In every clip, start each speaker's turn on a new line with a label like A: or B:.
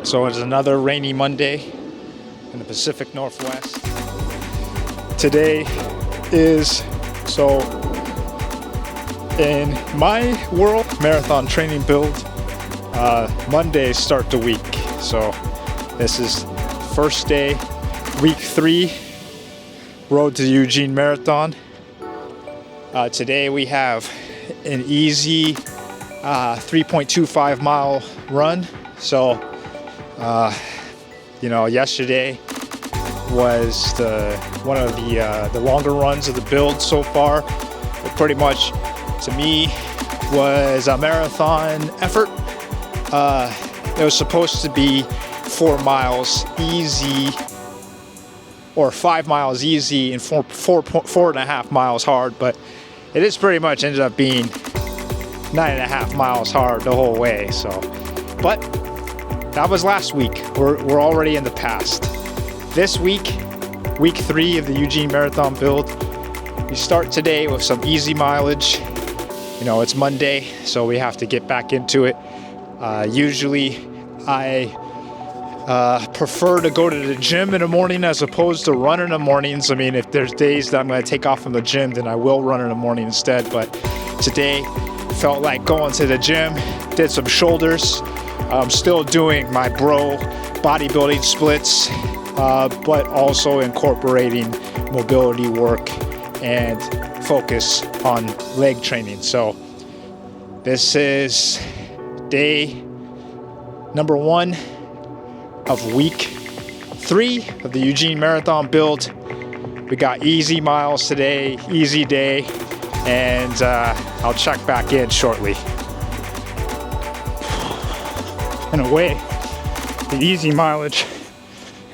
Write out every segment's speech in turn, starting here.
A: So it's another rainy Monday in the Pacific Northwest. Today is, so in my world, marathon training build, Mondays start the week. So this is first day, week 3, road to the Eugene Marathon. Today we have an easy 3.25 mile run. So yesterday was one of the longer runs of the build so far. But pretty much, to me, was a marathon effort. It was supposed to be 4 miles easy, or 5 miles easy, and 4.5 miles hard. But it is pretty much ended up being 9.5 miles hard the whole way. So, but that was last week. We're already in the past. This week, week 3 of the Eugene Marathon build, we start today with some easy mileage. It's Monday, so we have to get back into it. Usually, I prefer to go to the gym in the morning as opposed to run in the mornings. I mean, if there's days that I'm going to take off from the gym, then I will run in the morning instead. But today, felt like going to the gym, did some shoulders. I'm still doing my bro bodybuilding splits, but also incorporating mobility work and focus on leg training. So this is day number 1 of week 3 of the Eugene Marathon build. We got easy miles today, easy day, and I'll check back in shortly. In a way, the easy mileage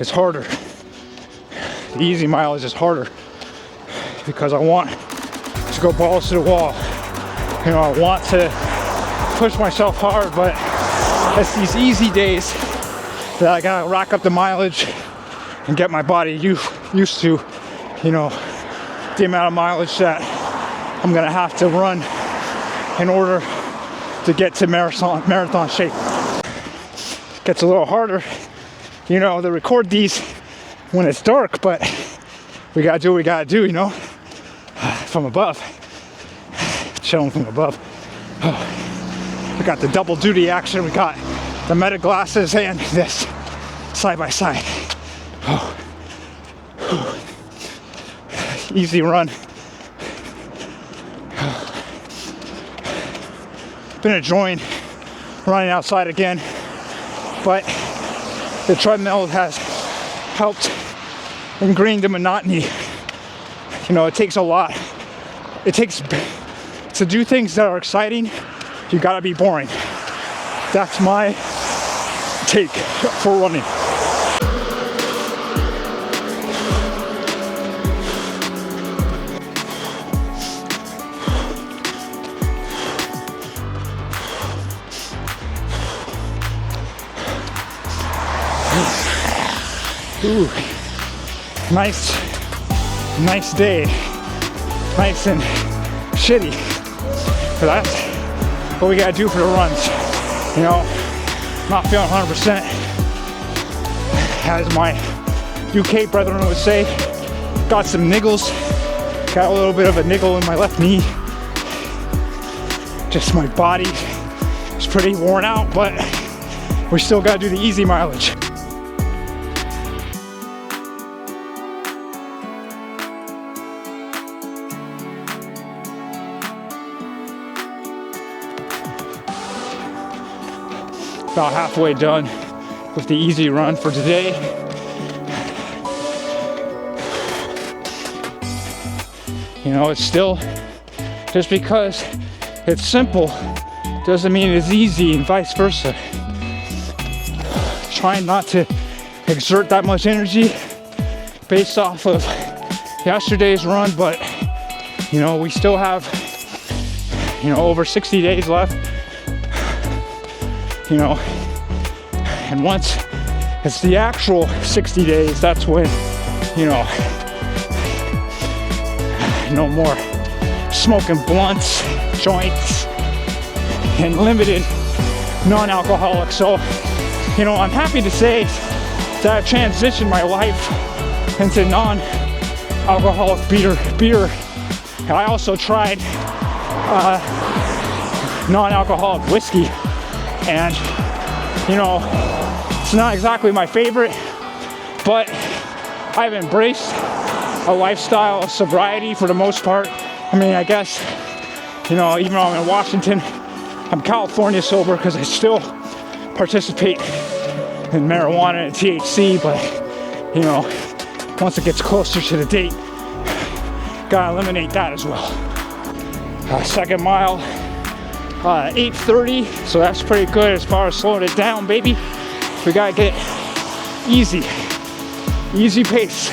A: is harder. The easy mileage is harder because I want to go balls to the wall. I want to push myself hard, but it's these easy days that I gotta rack up the mileage and get my body used to, the amount of mileage that I'm gonna have to run in order to get to marathon shape. Gets a little harder, to record these when it's dark, but we gotta do what we gotta do, from above. Chilling from above. We got the double duty action. We got the meta glasses and this side by side. Easy run. Been enjoying running outside again, but the treadmill has helped ingrain the monotony. It takes a lot. It takes, to do things that are exciting, you gotta be boring. That's my take for running. Ooh, nice day, nice and shitty. But that's what we gotta do for the runs. Not feeling 100%. As my UK brethren would say, got some niggles. Got a little bit of a niggle in my left knee. Just my body is pretty worn out, but we still gotta do the easy mileage. About halfway done with the easy run for today. It's still, just because it's simple doesn't mean it's easy, and vice versa. Trying not to exert that much energy based off of yesterday's run, but we still have over 60 days left. And once it's the actual 60 days, that's when, no more smoking blunts, joints, and limited non-alcoholic. So
B: you know, I'm happy to say that I transitioned my life into non-alcoholic beer. And I also tried non-alcoholic whiskey, and you know, it's not exactly my favorite, but I've embraced a lifestyle of sobriety for the most part. I mean, I guess, you know, even though I'm in Washington, I'm California sober because I still participate in marijuana and THC, but you know, once it gets closer to the date, gotta eliminate that as well. Second mile, 8:30, so that's pretty good as far as slowing it down, baby. We gotta get easy pace,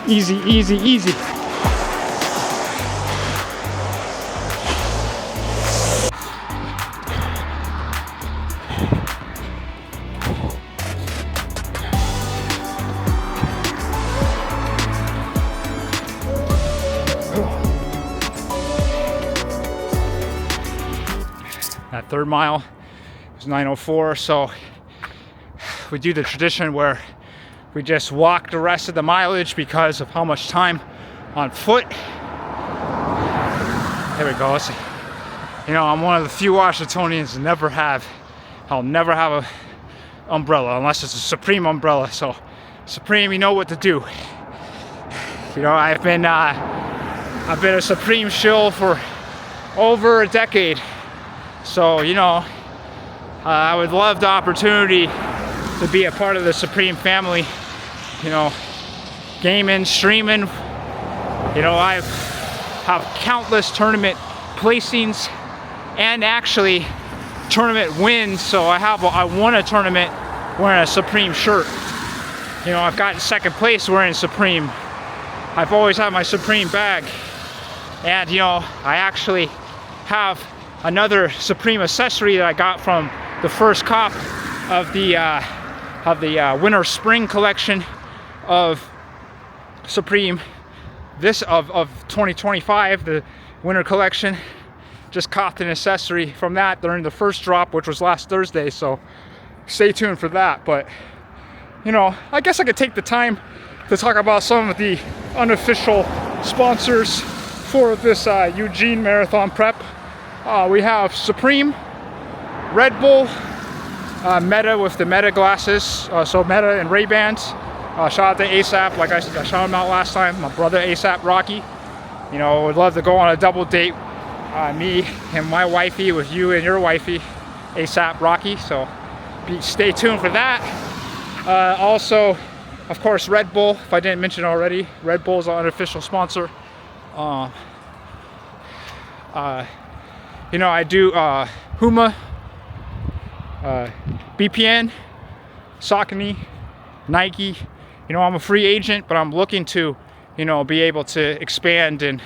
B: easy. That third mile was 9:04, so we do the tradition where we just walk the rest of the mileage because of how much time on foot. There we go. You know, I'm one of the few Washingtonians that I'll never have a umbrella unless it's a Supreme umbrella. So Supreme, you know what to do. You know, I've been a Supreme shill for over a decade. So, you know, I would love the opportunity to be a part of the Supreme family, you know, gaming, streaming. You know, I have countless tournament placings and actually tournament wins. So I won a tournament wearing a Supreme shirt. You know, I've gotten second place wearing Supreme. I've always had my Supreme bag. And, you know, I actually have another Supreme accessory that I got from the first cop of the winter spring collection of Supreme. This of 2025, the winter collection. Just copped an accessory from that during the first drop, which was last Thursday. So stay tuned for that. But you know, I guess I could take the time to talk about some of the unofficial sponsors for this Eugene Marathon prep. We have Supreme, Red Bull, Meta with the Meta glasses, so Meta and Ray-Bans. Shout out to ASAP, like I shouted him out last time, my brother ASAP Rocky. You know, would love to go on a double date, me and my wifey with you and your wifey, ASAP Rocky, so stay tuned for that. Also, of course, Red Bull, if I didn't mention already, Red Bull is our unofficial sponsor. You know, I do Huma, BPN, Saucony, Nike. You know, I'm a free agent, but I'm looking to, you know, be able to expand and,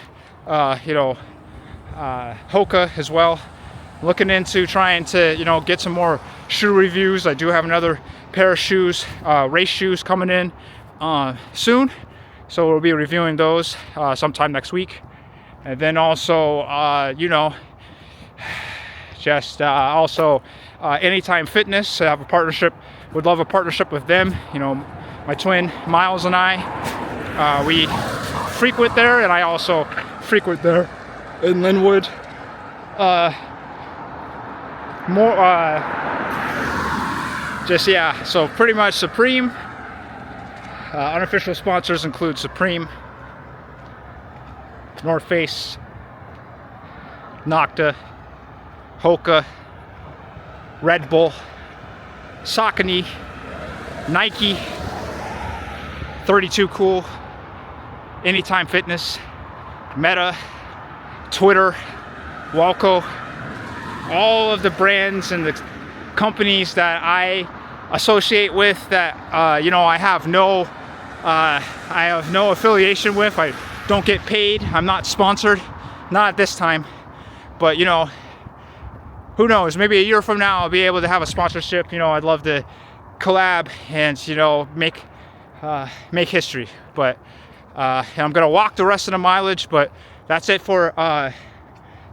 B: you know, Hoka as well. Looking into trying to, you know, get some more shoe reviews. I do have another pair of shoes, race shoes coming in soon. So we'll be reviewing those sometime next week. And then also, you know, just also Anytime Fitness. I have a partnership, would love a partnership with them. You know, my twin Miles and I, we frequent there, and I also frequent there in Linwood. Just yeah, so pretty much Supreme. Unofficial sponsors include Supreme, North Face, Nocta, Hoka, Red Bull, Saucony, Nike, 32 Cool, Anytime Fitness, Meta, Twitter, Walco, all of the brands and the companies that I associate with that you know, I have no affiliation with. I don't get paid. I'm not sponsored, not at this time. But you know, who knows? Maybe a year from now I'll be able to have a sponsorship. You know, I'd love to collab and, you know, make history. But I'm gonna walk the rest of the mileage. But that's it for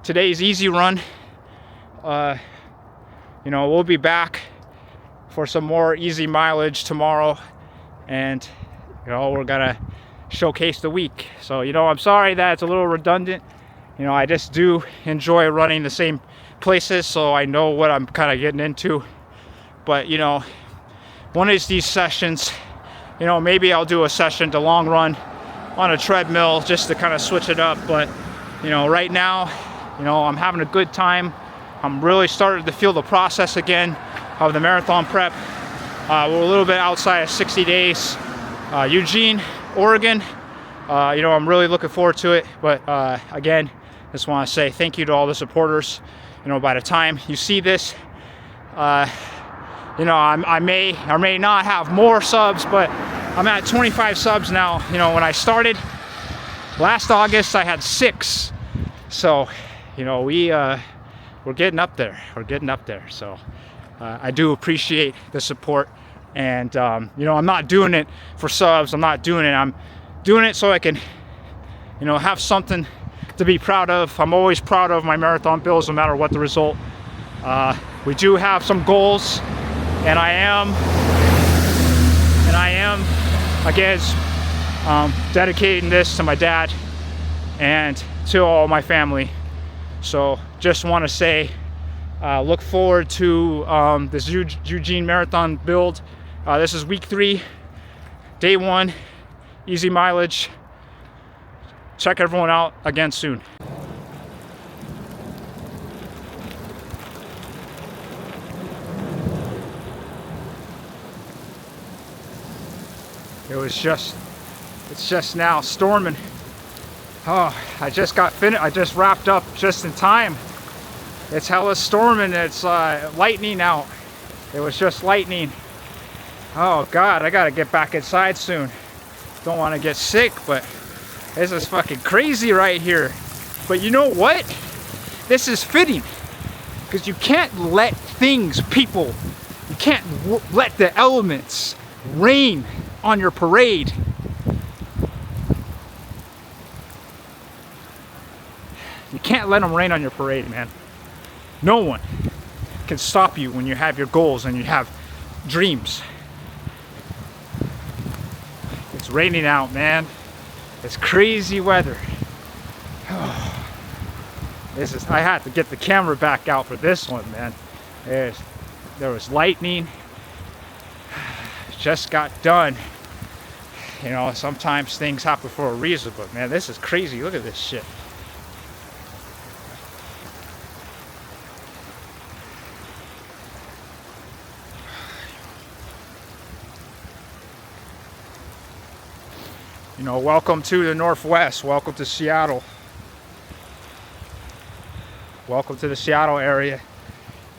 B: today's easy run. You know, we'll be back for some more easy mileage tomorrow, and we're gonna showcase the week. So I'm sorry that it's a little redundant. I just do enjoy running the same places, so I know what I'm kind of getting into. But one of these sessions, maybe I'll do a session to long run on a treadmill just to kind of switch it up. But right now, I'm having a good time. I'm really starting to feel the process again of the marathon prep. We're a little bit outside of 60 days. Eugene, Oregon. I'm really looking forward to it. But again, just want to say thank you to all the supporters. By the time you see this, I may or may not have more subs, but I'm at 25 subs now. When I started last August, I had 6. So, we're getting up there. We're getting up there. So, I do appreciate the support. And, I'm not doing it for subs. I'm not doing it. I'm doing it so I can, have something to be proud of. I'm always proud of my marathon builds, no matter what the result. We do have some goals, and I am, again, dedicating this to my dad and to all my family. So just want to say, look forward to this Eugene Marathon build. This is week 3, day 1, easy mileage. Check everyone out again soon. It's just now storming. Oh, I just got finished. I just wrapped up just in time. It's hella storming. It's lightning out. It was just lightning. Oh God, I gotta get back inside soon. Don't want to get sick, but this is fucking crazy right here. But you know what? This is fitting, because you can't let people, you can't let the elements rain on your parade. You can't let them rain on your parade, man. No one can stop you when you have your goals and you have dreams. It's raining out, man. It's crazy weather. I had to get the camera back out for this one, man. There was lightning. Just got done. Sometimes things happen for a reason, but man, this is crazy. Look at this shit. Welcome to the Northwest. Welcome to Seattle. Welcome to the Seattle area.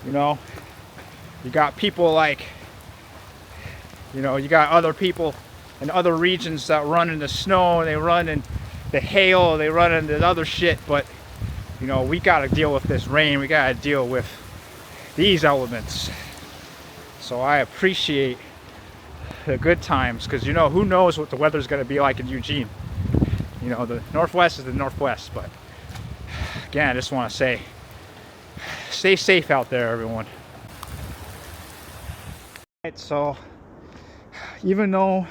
B: You got people like, you got other people in other regions that run in the snow, and they run in the hail, they run in the other shit, but we got to deal with this rain. We got to deal with these elements. So I appreciate the good times, because who knows what the weather's going to be like in Eugene. The Northwest is the Northwest, but again, I just want to say, stay safe out there, everyone. So even though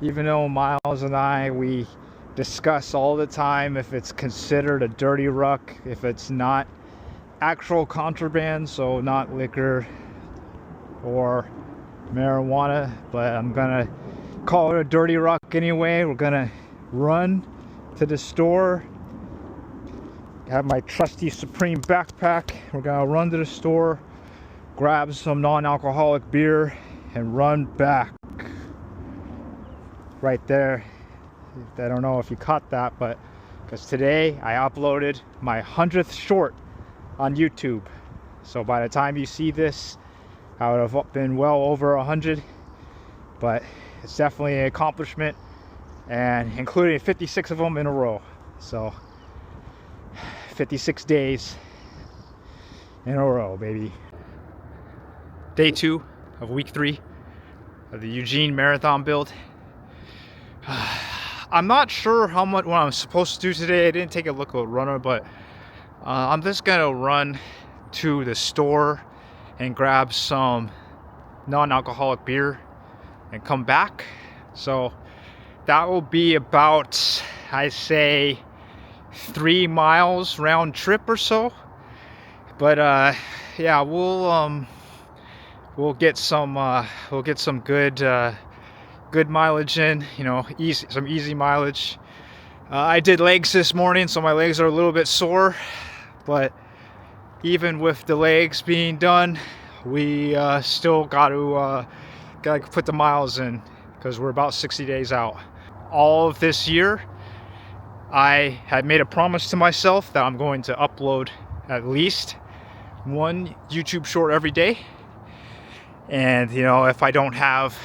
B: Miles and I, we discuss all the time if it's considered a dirty ruck, if it's not actual contraband, so not liquor or marijuana, but I'm gonna call it a dirty ruck anyway. We're gonna run to the store, have my trusty Supreme backpack. We're gonna run to the store, grab some non-alcoholic beer, and run back. Right there. I don't know if you caught that, but because today I uploaded my 100th short on YouTube. So by the time you see this, I would have been well over 100, but it's definitely an accomplishment, and including 56 of them in a row. So 56 days in a row, baby. Day 2 of week 3 of the Eugene Marathon build. I'm not sure what I'm supposed to do today. I didn't take a look at the runner, but I'm just gonna run to the store and grab some
A: non-alcoholic beer and come back. So that will be about, I say, 3 miles round trip or so. But yeah, we'll get some good mileage in, you know, some easy mileage. I did legs this morning, so my legs are a little bit sore, but even with the legs being done, we still gotta put the miles in, because we're about 60 days out. All of this year, I had made a promise to myself that I'm going to upload at least one YouTube short every day. And you know, if I don't have,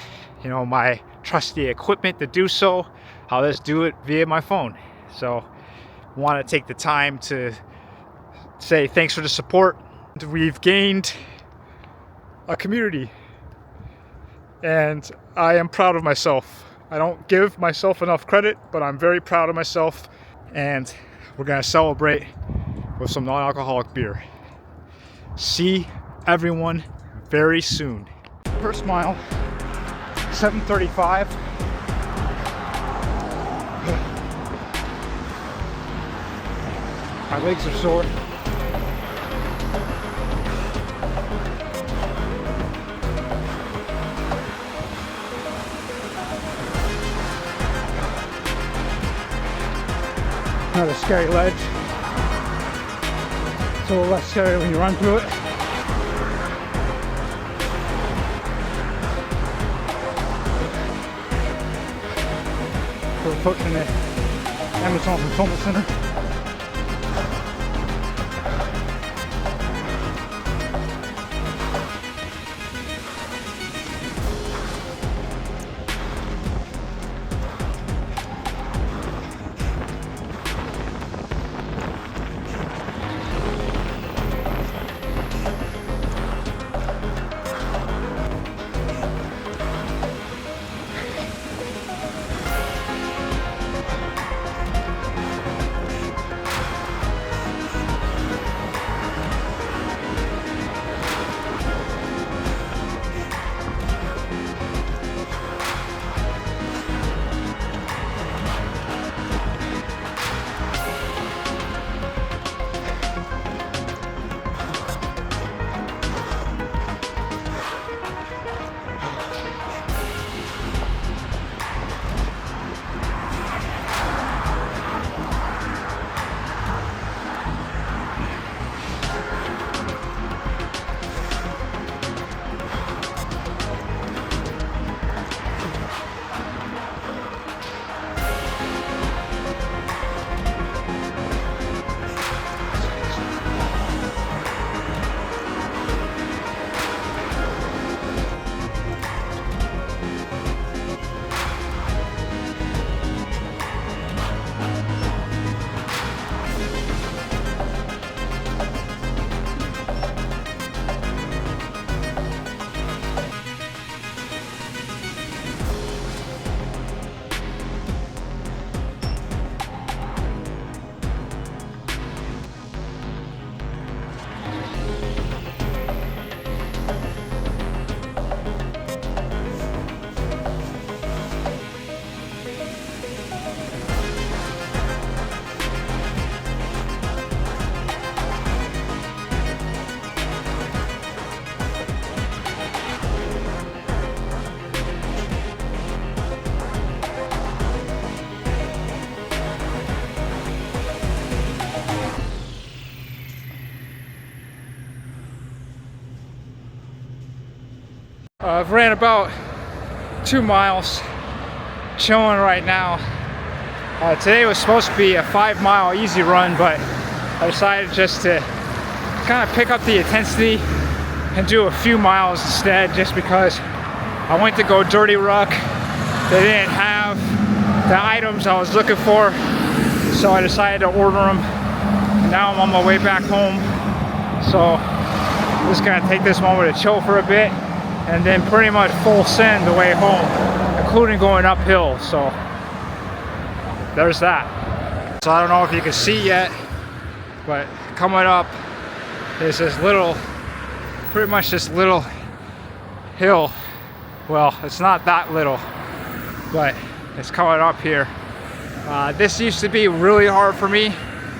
A: you know, my trusty equipment to do so, I'll just do it via my phone. So I want to take the time to say thanks for the support. We've gained a community, and I am proud of myself. I don't give myself enough credit, but I'm very proud of myself, and we're gonna celebrate with some non-alcoholic beer. See everyone very soon. First mile, 7:35. My legs are sore. Not a scary ledge. It's a little less scary when you run through it. We're approaching the Amazon Fulfillment Center. I've ran about 2 miles, chilling right now. Today was supposed to be a 5-mile easy run, but I decided just to kind of pick up the intensity and do a few miles instead, just because I went to go dirty ruck. They didn't have the items I was looking for, so I decided to order them. Now I'm on my way back home, so I'm just gonna take this moment to chill for a bit, and then pretty much full send the way home, including going uphill. So there's that. So I don't know if you can see yet, but coming up is this little, pretty much this little
B: hill. Well, it's not that little, but it's coming up here. This used to be really hard for me,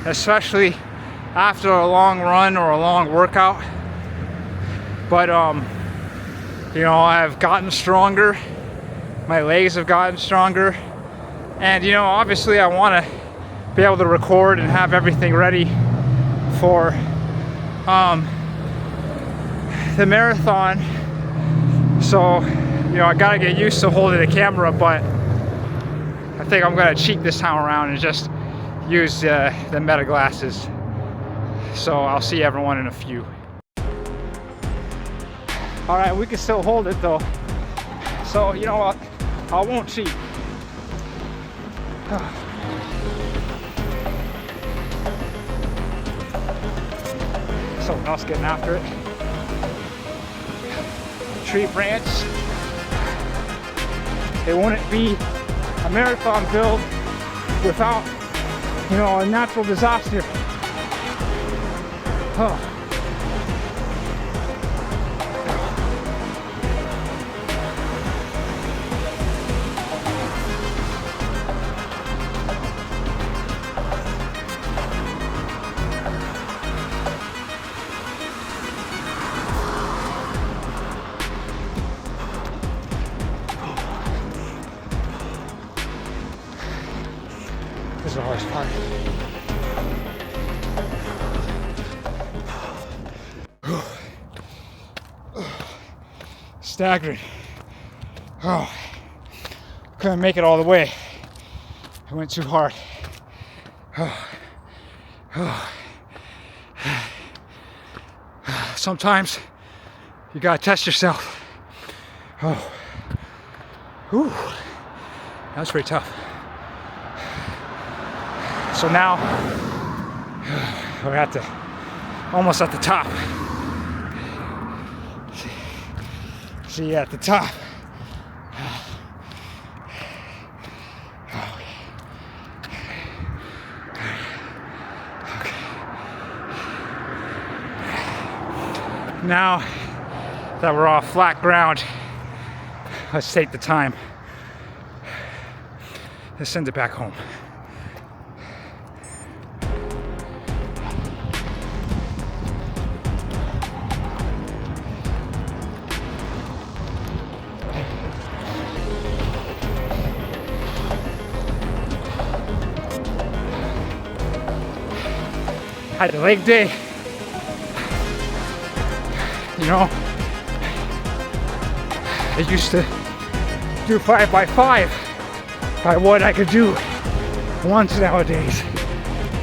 B: especially after a long run or a long workout. But you know, I've gotten stronger. My legs have gotten stronger, and you know, obviously I want to be able to record and have everything ready for the marathon. So you know, I gotta get used to holding the camera, but I think I'm gonna cheat this time around and just use the Meta glasses. So I'll see everyone in a few. All right, we can still hold it though. So you know what? I won't cheat. Someone else getting after it. Tree branch. It wouldn't be a marathon build without, you know, a natural disaster. This is the hardest part. Staggering. Oh, couldn't make it all the way. I went too hard. Sometimes you gotta test yourself. That was pretty tough. So now we're at the almost at the top. See at the top. Okay. Now that we're off flat ground, let's take the time. Let's send it back home. Had the leg day, you know. I used to do 5x5 by what I could do once nowadays,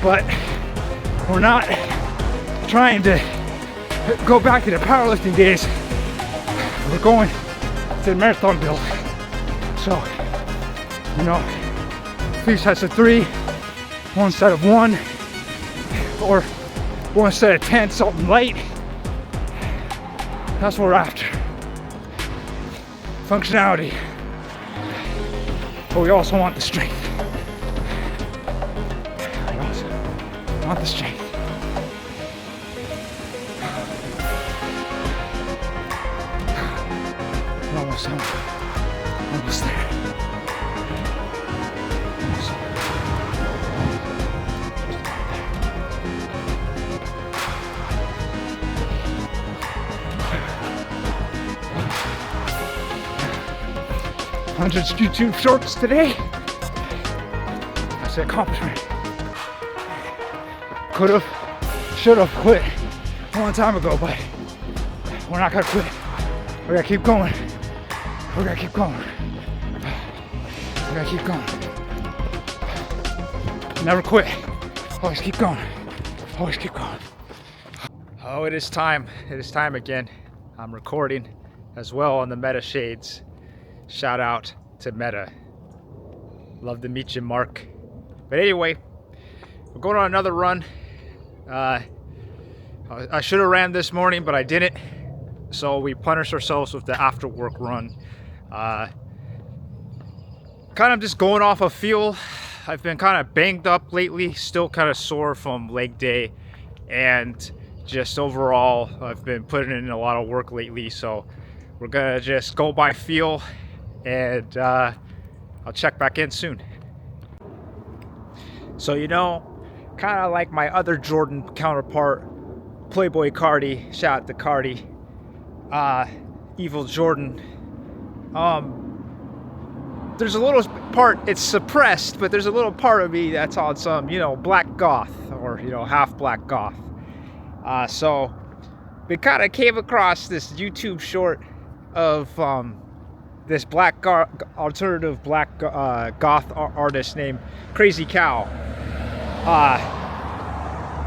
B: but we're not trying to go back to the powerlifting days. We're going to the marathon build. So, you know, three sets of 3, one set of 1, or one set of 10, something light. That's what we're after. Functionality. But we also want the strength. We also want the strength. We're almost home. Almost there. 100 YouTube shorts today. That's an accomplishment. Could have, should have quit a long time ago, but we're not gonna quit. We gotta keep going. We gotta keep going. We gotta keep going. Never quit. Always keep going. Always keep going. Oh, it is time. It is time again. I'm recording as well on the Meta Shades. Shout out to Meta. Love to meet you, Mark. But anyway, we're going on another run. I should have ran this morning, but I didn't. So we punished ourselves with the after work run. Kind of just going off of feel. I've been kind of banged up lately, still kind of sore from leg day, and just overall I've been putting in a lot of work lately, so
A: we're gonna just go by feel, and I'll check back in soon. So, kind of like my other Jordan counterpart, Playboy Cardi, shout out to Cardi, Evil Jordan. There's a little part, it's suppressed, but there's a little part of me that's on some, black goth, or, half black goth. So we kind of came across this YouTube short of this alternative black goth artist named Crazy Cow.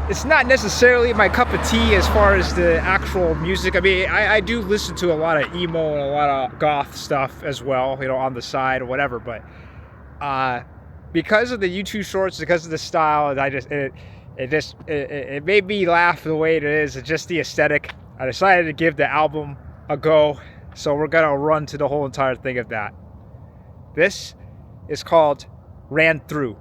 A: It's not necessarily my cup of tea as far as the actual music. I mean, I do listen to a lot of emo and a lot of goth stuff as well, on the side or whatever. But because of the YouTube shorts, because of the style, it made me laugh the way it is. It's just the aesthetic. I decided to give the album a go, so we're gonna run to the whole entire thing of that. This is called Ran Through.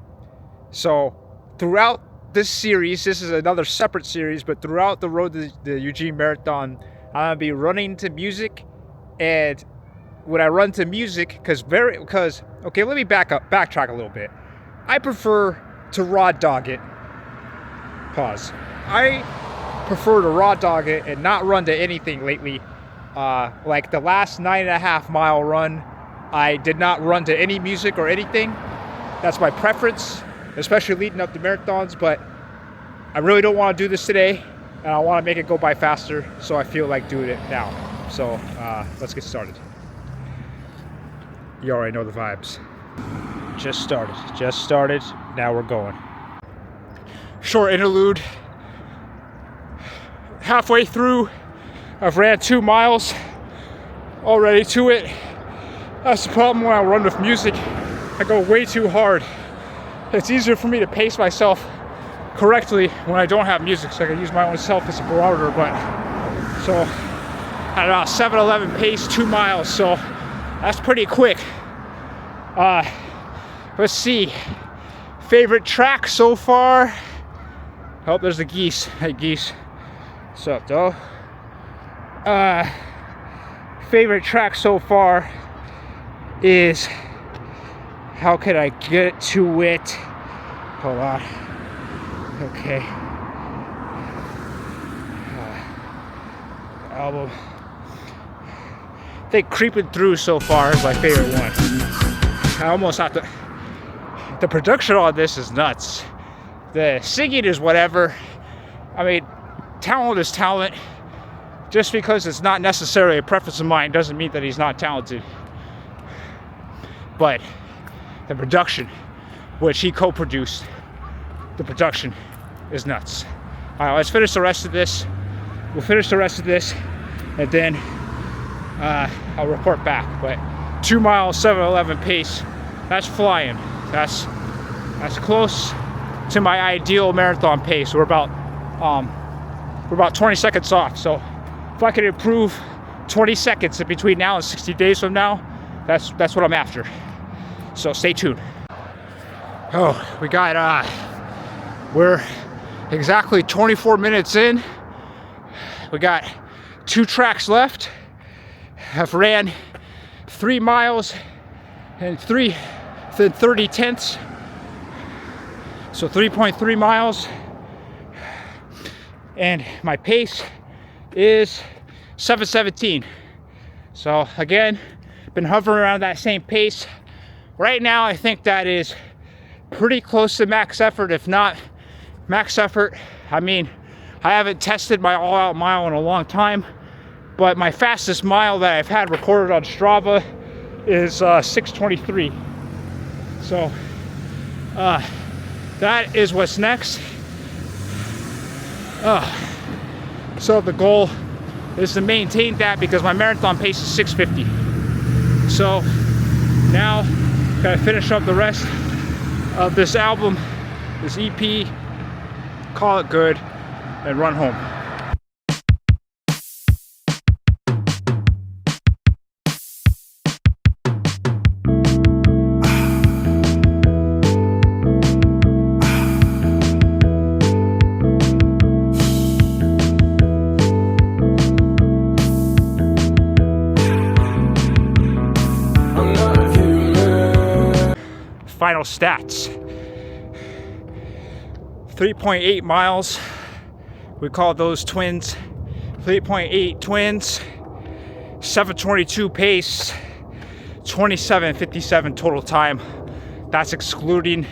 A: So throughout this series, this is another separate series, but throughout the road to the Eugene Marathon, I'm gonna be running to music. And when I run to music, okay, let me backtrack a little bit. I prefer to raw dog it. Pause. I prefer to raw dog it and not run to anything lately. Like the last 9.5 mile run, I did not run to any music or anything. That's my preference, especially leading up to marathons, but I really don't want to do this today, and I want to make it go by faster, so I feel like doing it now. So let's get started. You already know the vibes. Just started, now we're going. Short interlude. Halfway through, I've ran 2 miles, already to it. That's the problem when I run with music. I go way too hard. It's easier for me to pace myself correctly when I don't have music, so I can use my own self as a barometer. But so at about 7:11 pace, 2 miles, so that's pretty quick. Let's see. Favorite track so far? Oh, there's the geese. Hey, geese. What's up, though? Favorite track so far is, how could I get to it? Hold on. Okay. Album. I think Creeping Through so far is my favorite one. I almost have to. The production on this is nuts. The singing is whatever. I mean, talent is talent. Just because it's not necessarily a preference of mine doesn't mean that he's not talented. But the production, which he co-produced, the production is nuts. All right, let's finish the rest of this. We'll finish the rest of this, and then I'll report back. But 2 miles, 7:11 pace. That's flying. That's close to my ideal marathon pace. We're about 20 seconds off. So if I can improve 20 seconds in between now and 60 days from now, that's what I'm after. So stay tuned. Oh, we're exactly 24 minutes in. We got 2 tracks left. I've ran 3 miles and 30 tenths. So 3.3 miles. And my pace is 7:17. So again, been hovering around that same pace. Right now, I think that is pretty close to max effort, if not max effort. I mean, I haven't tested my all-out mile in a long time, but my fastest mile that I've had recorded on Strava is 6:23. So that is what's next. So the goal is to maintain that because my marathon pace is 6:50. So now gotta finish up the rest of this album, this EP, call it good, and run home.
B: final stats. 3.8 miles. We call those twins. 3.8 twins. 7:22 pace. 27:57 total time. That's excluding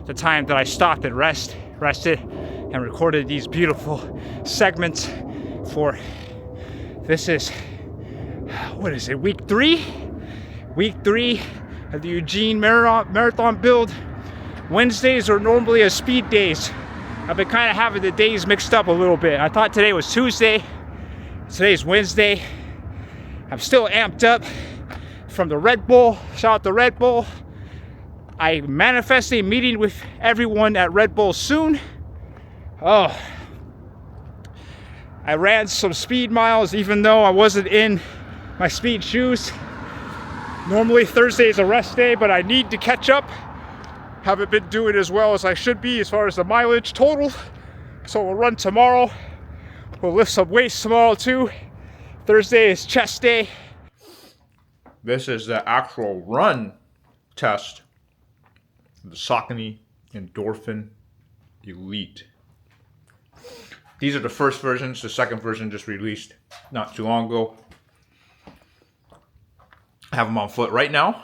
B: the time that I stopped and rested and recorded these beautiful segments for, this is, what is it, week 3? Week 3 of the Eugene Marathon build. Wednesdays are normally a speed days. I've been kind of having the days mixed up a little bit. I thought today was Tuesday. Today's Wednesday. I'm still amped up from the Red Bull. Shout out to Red Bull. I manifest a meeting with everyone at Red Bull soon. Oh, I ran some speed miles even though I wasn't in my speed shoes. Normally Thursday is a rest day, but I need to catch up. Haven't been doing as well as I should be as far as the mileage total. So we'll run tomorrow. We'll lift some weights tomorrow too. Thursday is chest day.
A: This is the actual run test. The Saucony Endorphin Elite. These are the first versions. The second version just released not too long ago. I have them on foot right now.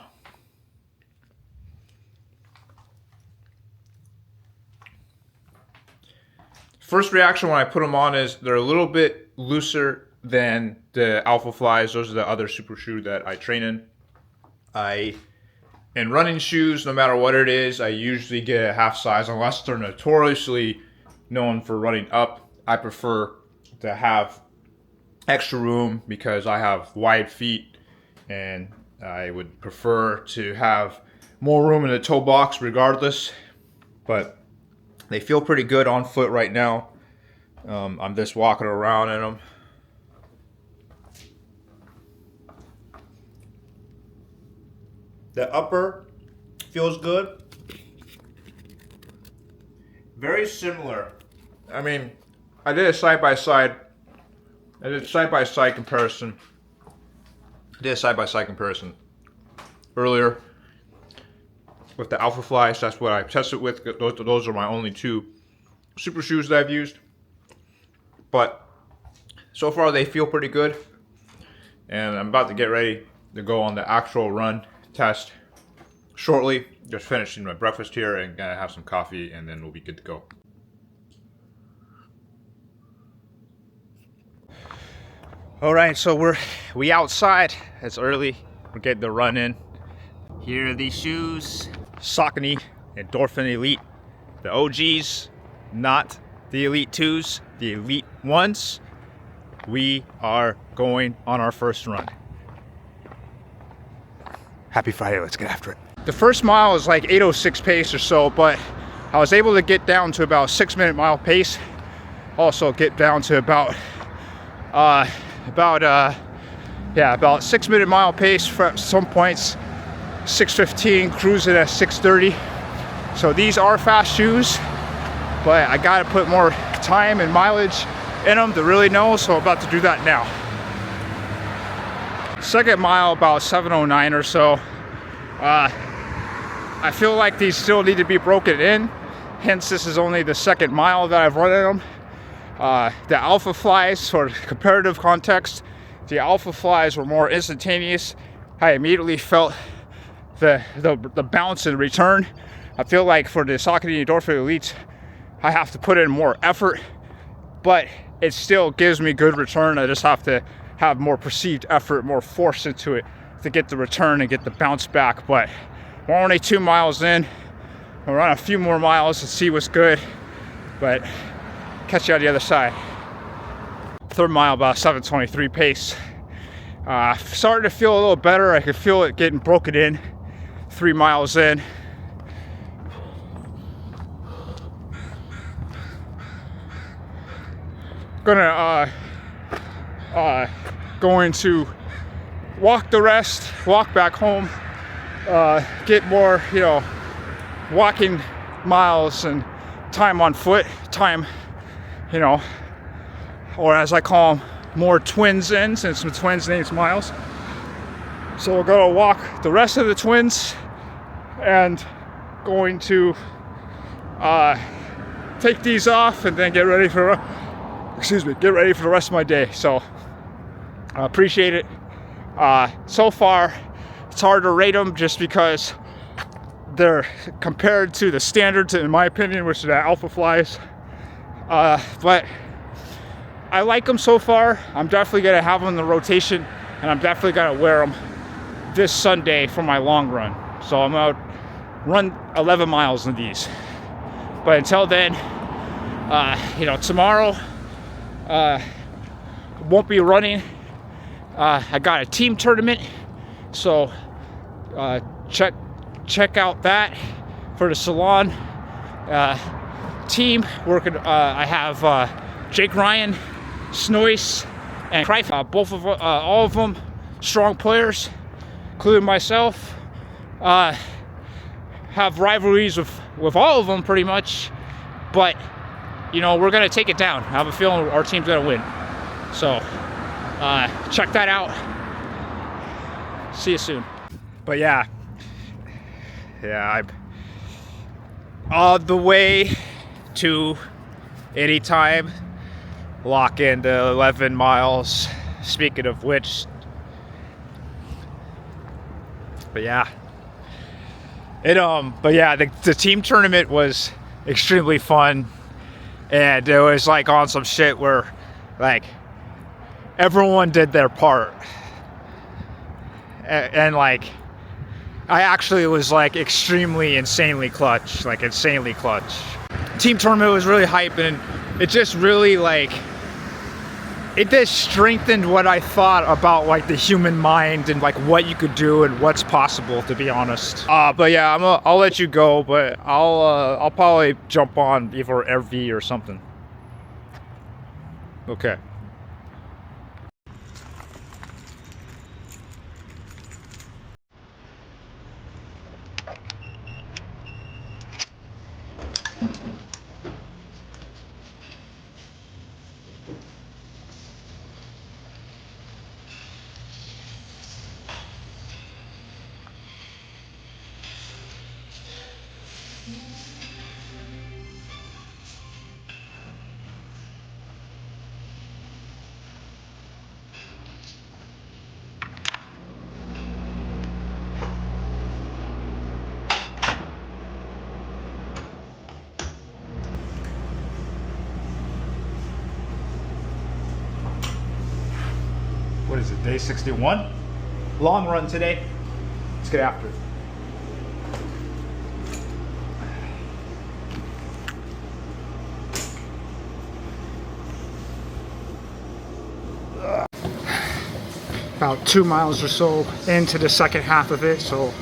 A: First reaction when I put them on is they're a little bit looser than the Alpha Flies. Those are the other super shoe that I train in. In running shoes, no matter what it is, I usually get a half size unless they're notoriously known for running up. I prefer to have extra room because I have wide feet, and I would prefer to have more room in the toe box regardless. But they feel pretty good on foot right now. I'm just walking around in them. The upper feels good. Very similar. I mean, I did a side-by-side. I did a side-by-side comparison. Earlier with the Alpha Flies. That's what I tested with. Those are my only two super shoes that I've used. But so far they feel pretty good. And I'm about to get ready to go on the actual run test shortly. Just finishing my breakfast here and gonna have some coffee, and then we'll be good to go.
B: All right, so we outside. It's early. We're getting the run in. Here are these shoes. Saucony Endorphin Elite. The OGs, not the Elite 2s, the Elite 1s. We are going on our first run. Happy Friday, let's get after it. The first mile is like 8:06 pace or so, but I was able to get down to about 6-minute mile pace. Also get down to about 6-minute mile pace for some points. 6:15, cruising at 6:30. So these are fast shoes, but I gotta put more time and mileage in them to really know, so I'm about to do that now. Second mile, about 7:09 or so. I feel like these still need to be broken in, hence this is only the second mile that I've run in them. The Alpha Flies, for comparative context, the Alpha Flies were more instantaneous. I immediately felt the bounce and return. I feel like for the Saucony Endorphin Elites, I have to put in more effort, but it still gives me good return. I just have to have more perceived effort, more force into it to get the return and get the bounce back. But we're only 2 miles in. We'll run a few more miles and see what's good, but catch you on the other side. Third mile, about 7:23 pace. Starting to feel a little better. I can feel it getting broken in. 3 miles in. Going to walk the rest, walk back home, get more, walking miles and time on foot, or as I call them, more twins in, since the twins names miles. So we're gonna walk the rest of the twins and going to take these off and then get ready for the rest of my day. So I appreciate it. So far, it's hard to rate them just because they're compared to the standards, in my opinion, which are the Alpha Flies. But I like them so far. I'm definitely gonna have them in the rotation, and I'm definitely gonna wear them this Sunday for my long run. So I'm gonna run 11 miles in these. But until then, tomorrow won't be running. I got a team tournament, so check out that for the salon team working. I have Jake Ryan, Snoyce, and Kreif, all of them strong players, including myself. Have rivalries with all of them pretty much, but we're gonna take it down. I have a feeling our team's gonna win. So check that out. See you soon.
A: But yeah, I'm on the way to anytime lock into 11 miles. Speaking of which, the team tournament was extremely fun, and it was like on some shit where like everyone did their part, and like I actually was like insanely clutch. Team tournament was really hype, and it just really it just strengthened what I thought about like the human mind and like what you could do and what's possible, to be honest. But yeah, I'll let you go, but I'll probably jump on either RV or something. Okay. What is it, day 61? Long run today. Let's get after it.
B: About 2 miles or so into the second half of it, so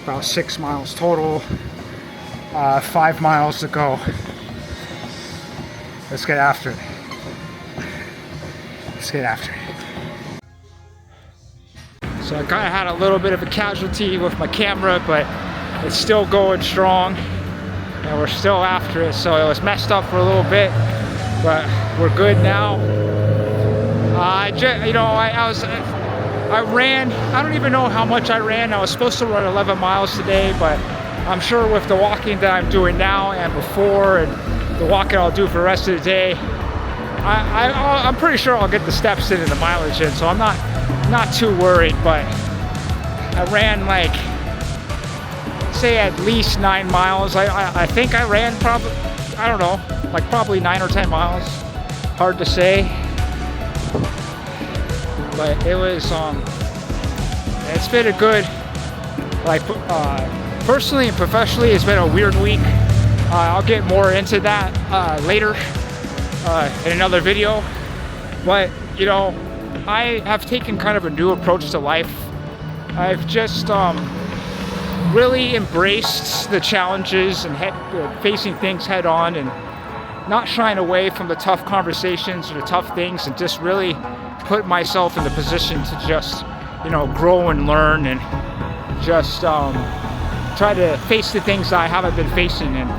B: about 6 miles total. 5 miles to go. Let's get after it. So I kind of had a little bit of a casualty with my camera, but it's still going strong, and we're still after it. So it was messed up for a little bit, but we're good now. I ran. I don't even know how much I ran. I was supposed to run 11 miles today, but I'm sure with the walking that I'm doing now and before, and the walking I'll do for the rest of the day, I'm pretty sure I'll get the steps in and the mileage in. So I'm not too worried. But I ran say at least 9 miles. I think I ran probably 9 or 10 miles. Hard to say. But it was it's been a good, personally and professionally, it's been a weird week. I'll get more into that later in another video. But I have taken kind of a new approach to life. I've just really embraced the challenges and facing things head on, and not shying away from the tough conversations or the tough things, and just really put myself in the position to just grow and learn, and just try to face the things that I haven't been facing. And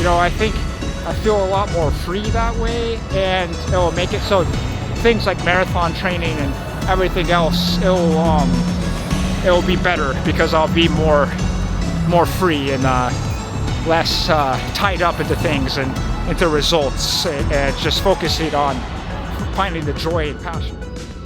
B: I think I feel a lot more free that way, and it will make it so things like marathon training and everything else, it will be better, because I'll be more more free and less tied up into things and into results, and just focusing on finding the joy and passion.